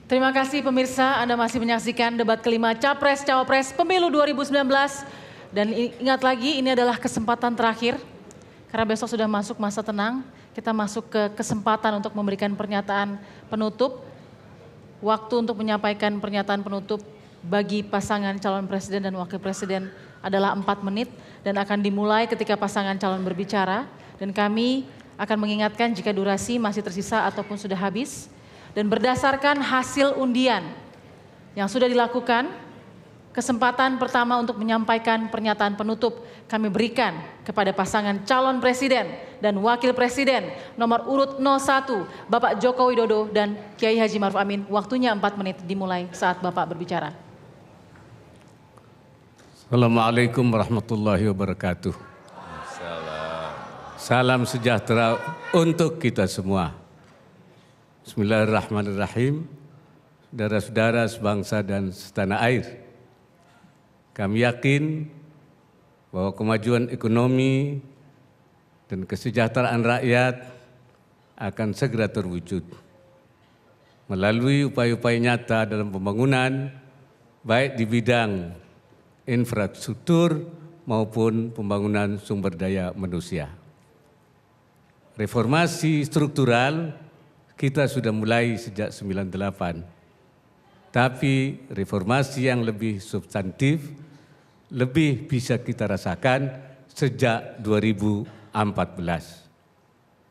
Terima kasih pemirsa, Anda masih menyaksikan debat kelima Capres-Cawapres Pemilu 2019. Dan ingat lagi, ini adalah kesempatan terakhir. Karena besok sudah masuk masa tenang, kita masuk ke kesempatan untuk memberikan pernyataan penutup. Waktu untuk menyampaikan pernyataan penutup bagi pasangan calon presiden dan wakil presiden adalah 4 menit. Dan akan dimulai ketika pasangan calon berbicara. Dan kami akan mengingatkan jika durasi masih tersisa ataupun sudah habis. Dan berdasarkan hasil undian yang sudah dilakukan, kesempatan pertama untuk menyampaikan pernyataan penutup kami berikan kepada pasangan calon presiden dan wakil presiden nomor urut 01 Bapak Joko Widodo dan Kiai Haji Ma'ruf Amin. Waktunya 4 menit dimulai saat Bapak berbicara. Assalamualaikum warahmatullahi wabarakatuh. Salam sejahtera untuk kita semua. Bismillahirrahmanirrahim. Saudara-saudara sebangsa dan setanah air. Kami yakin bahwa kemajuan ekonomi dan kesejahteraan rakyat akan segera terwujud melalui upaya-upaya nyata dalam pembangunan, baik di bidang infrastruktur maupun pembangunan sumber daya manusia. Reformasi struktural kita sudah mulai sejak 98, tapi reformasi yang lebih substantif, lebih bisa kita rasakan sejak 2014.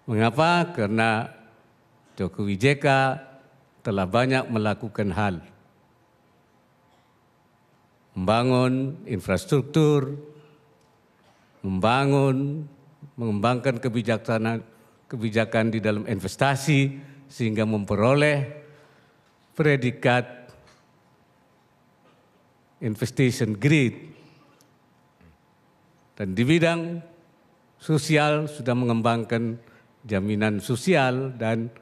Mengapa? Karena Jokowi JK telah banyak melakukan hal. Membangun infrastruktur, mengembangkan kebijakan di dalam investasi, sehingga memperoleh predikat investment grade. Dan di bidang sosial sudah mengembangkan jaminan sosial dan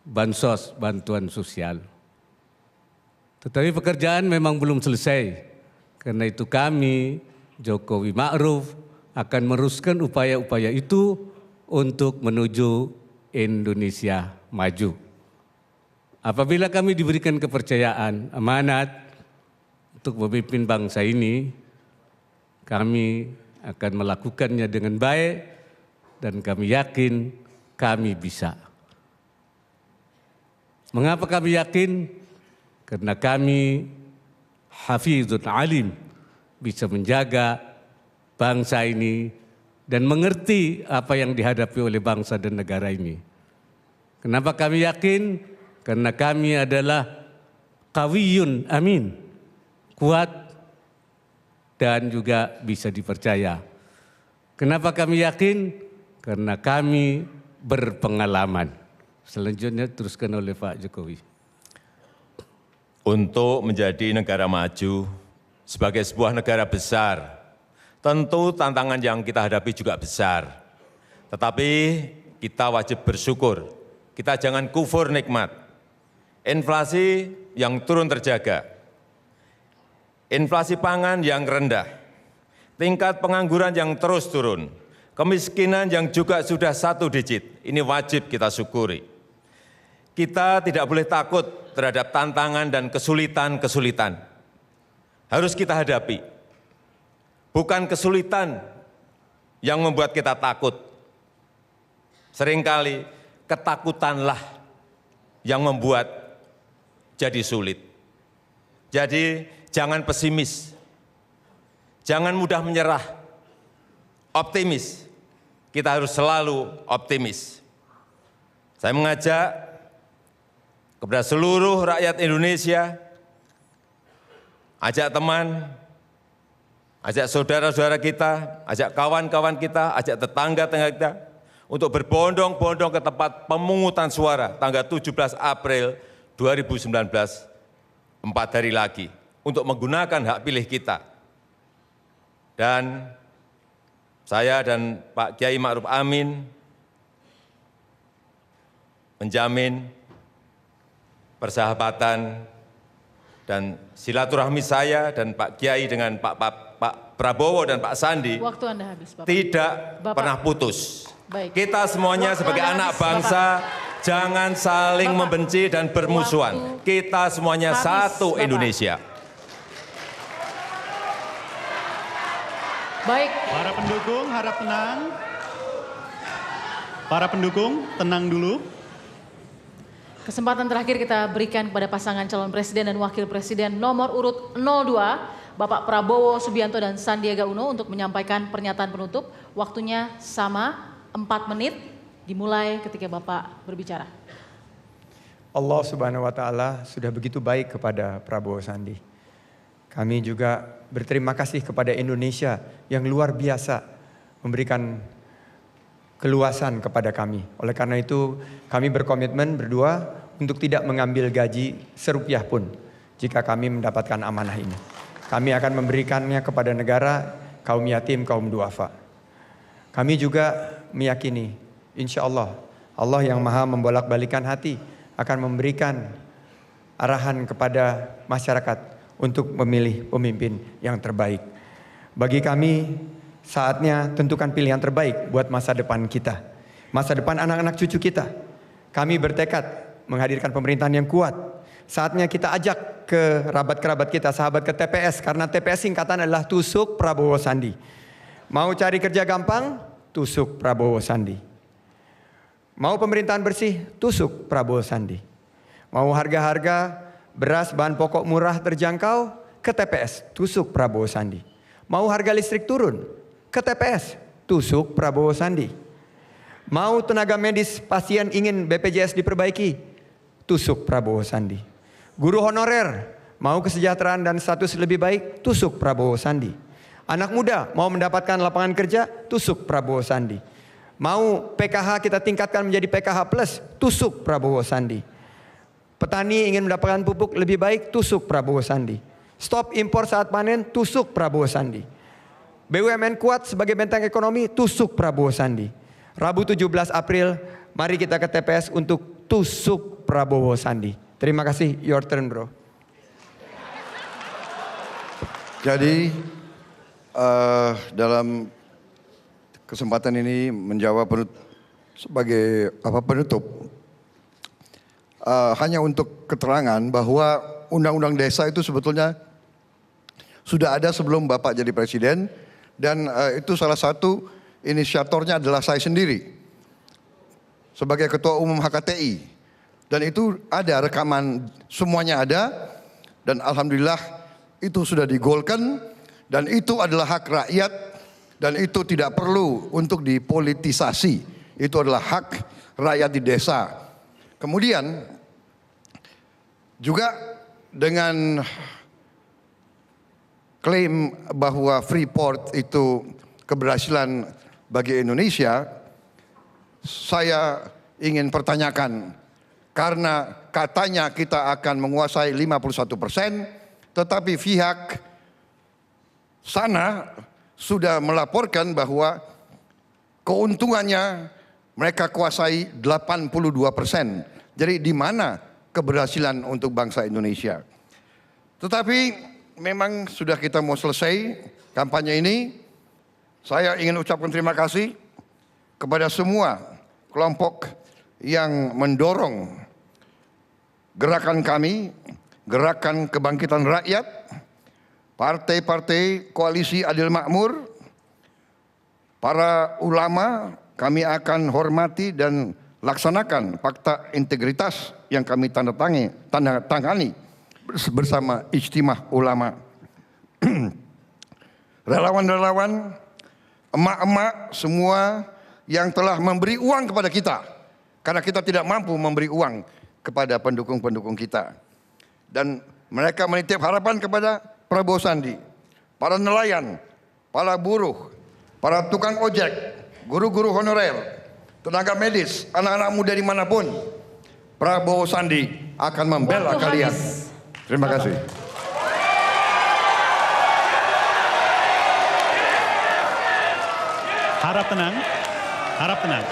bansos, bantuan sosial. Tetapi pekerjaan memang belum selesai. Karena itu kami, Jokowi Ma'ruf, akan meneruskan upaya-upaya itu untuk menuju Indonesia maju. Apabila kami diberikan kepercayaan, amanat untuk memimpin bangsa ini, kami akan melakukannya dengan baik dan kami yakin kami bisa. Mengapa kami yakin? Karena kami hafizun alim, bisa menjaga bangsa ini dan mengerti apa yang dihadapi oleh bangsa dan negara ini. Kenapa kami yakin? Karena kami adalah qawiyun amin, kuat dan juga bisa dipercaya. Kenapa kami yakin? Karena kami berpengalaman. Selanjutnya teruskan oleh Pak Jokowi. Untuk menjadi negara maju sebagai sebuah negara besar, tentu tantangan yang kita hadapi juga besar. Tetapi kita wajib bersyukur, kita jangan kufur nikmat. Inflasi yang turun terjaga, inflasi pangan yang rendah, tingkat pengangguran yang terus turun, kemiskinan yang juga sudah 1 digit, ini wajib kita syukuri. Kita tidak boleh takut terhadap tantangan dan kesulitan-kesulitan. Harus kita hadapi. Bukan kesulitan yang membuat kita takut. Seringkali ketakutanlah yang membuat jadi sulit. Jadi jangan pesimis. Jangan mudah menyerah. Optimis. Kita harus selalu optimis. Saya mengajak kepada seluruh rakyat Indonesia, ajak teman, ajak saudara-saudara kita, ajak kawan-kawan kita, ajak tetangga-tetangga kita, untuk berbondong-bondong ke tempat pemungutan suara tanggal 17 April 2019, 4 hari lagi, untuk menggunakan hak pilih kita. Dan saya dan Pak Kiai Ma'ruf Amin menjamin persahabatan dan silaturahmi saya dan Pak Kiai dengan Pak Prabowo dan Pak Sandi. Waktu Anda habis, Bapak. Tidak pernah putus. Baik. Kita semuanya sebagai anak bangsa Jangan saling Bapak, membenci dan bermusuhan. Kita semuanya habis, satu Bapak. Indonesia. Baik, Para pendukung harap tenang. Para pendukung tenang dulu. kesempatan terakhir kita berikan kepada pasangan calon presiden dan wakil presiden nomor urut 02, Bapak Prabowo Subianto dan Sandiaga Uno untuk menyampaikan pernyataan penutup. Waktunya sama 4 menit, dimulai ketika Bapak berbicara. Allah Subhanahu wa Ta'ala sudah begitu baik kepada Prabowo Sandi. Kami juga berterima kasih kepada Indonesia yang luar biasa memberikan keluasan kepada kami. Oleh karena itu kami berkomitmen berdua untuk tidak mengambil gaji serupiah pun jika kami mendapatkan amanah ini. Kami akan memberikannya kepada negara, kaum yatim, kaum duafa. Kami juga meyakini insya Allah, Allah yang maha membolak-balikan hati akan memberikan arahan kepada masyarakat untuk memilih pemimpin yang terbaik. Bagi kami saatnya tentukan pilihan terbaik buat masa depan kita. Masa depan anak-anak cucu kita. Kami bertekad menghadirkan pemerintahan yang kuat. Saatnya kita ajak ke kerabat-kerabat kita, sahabat ke TPS. Karena TPS singkatan adalah tusuk Prabowo Sandi. Mau cari kerja gampang? Tusuk Prabowo Sandi. Mau pemerintahan bersih? Tusuk Prabowo Sandi. Mau harga-harga beras bahan pokok murah terjangkau? Ke TPS, tusuk Prabowo Sandi. Mau harga listrik turun? Ke TPS, tusuk Prabowo Sandi. Mau tenaga medis pasien ingin BPJS diperbaiki? Tusuk Prabowo Sandi. Guru honorer mau kesejahteraan dan status lebih baik? Tusuk Prabowo Sandi. Anak muda mau mendapatkan lapangan kerja? Tusuk Prabowo Sandi. Mau PKH kita tingkatkan menjadi PKH plus? Tusuk Prabowo Sandi. Petani ingin mendapatkan pupuk lebih baik? Tusuk Prabowo Sandi. Stop impor saat panen? Tusuk Prabowo Sandi. BUMN kuat sebagai benteng ekonomi? Tusuk Prabowo Sandi. Rabu 17 April, mari kita ke TPS untuk tusuk Prabowo Sandi. Terima kasih, your turn bro. Jadi dalam kesempatan ini menjawab sebagai penutup, hanya untuk keterangan bahwa undang-undang desa itu sebetulnya sudah ada sebelum Bapak jadi presiden, dan itu salah satu inisiatornya adalah saya sendiri sebagai ketua umum HKTI, dan itu ada rekaman, semuanya ada, dan alhamdulillah itu sudah digolkan, dan itu adalah hak rakyat, dan itu tidak perlu untuk dipolitisasi, itu adalah hak rakyat di desa. Kemudian juga dengan klaim bahwa Freeport itu keberhasilan bagi Indonesia, saya ingin pertanyakan, karena katanya kita akan menguasai 51%, tetapi pihak sana sudah melaporkan bahwa keuntungannya mereka kuasai 82%. Jadi di mana keberhasilan untuk bangsa Indonesia? Tetapi memang sudah kita mau selesai kampanye ini. Saya ingin ucapkan terima kasih kepada semua kelompok yang mendorong gerakan kami, gerakan kebangkitan rakyat, partai-partai koalisi adil makmur, para ulama. Kami akan hormati dan laksanakan fakta integritas yang kami tanda tangani bersama Ijtimah Ulama. Relawan-relawan, emak-emak semua yang telah memberi uang kepada kita, karena kita tidak mampu memberi uang kepada pendukung-pendukung kita. Dan mereka menitip harapan kepada Prabowo Sandi, para nelayan, para buruh, para tukang ojek, guru-guru honorer, tenaga medis, anak-anak muda dimanapun, Prabowo Sandi akan membela kalian. Terima kasih. Harap tenang, harap tenang.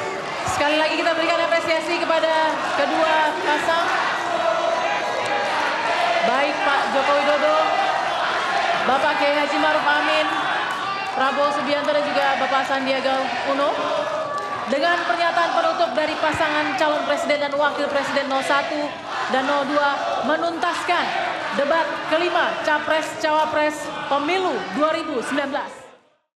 Sekali lagi kita berikan apresiasi kepada kedua pasang. Baik Pak Joko Widodo, Bapak Kiai Haji Maruf Amin, Prabowo Subianto dan juga Bapak Sandiaga Uno. Dengan pernyataan penutup dari pasangan calon presiden dan wakil presiden 01 dan 02 menuntaskan debat kelima Capres-Cawapres Pemilu 2019.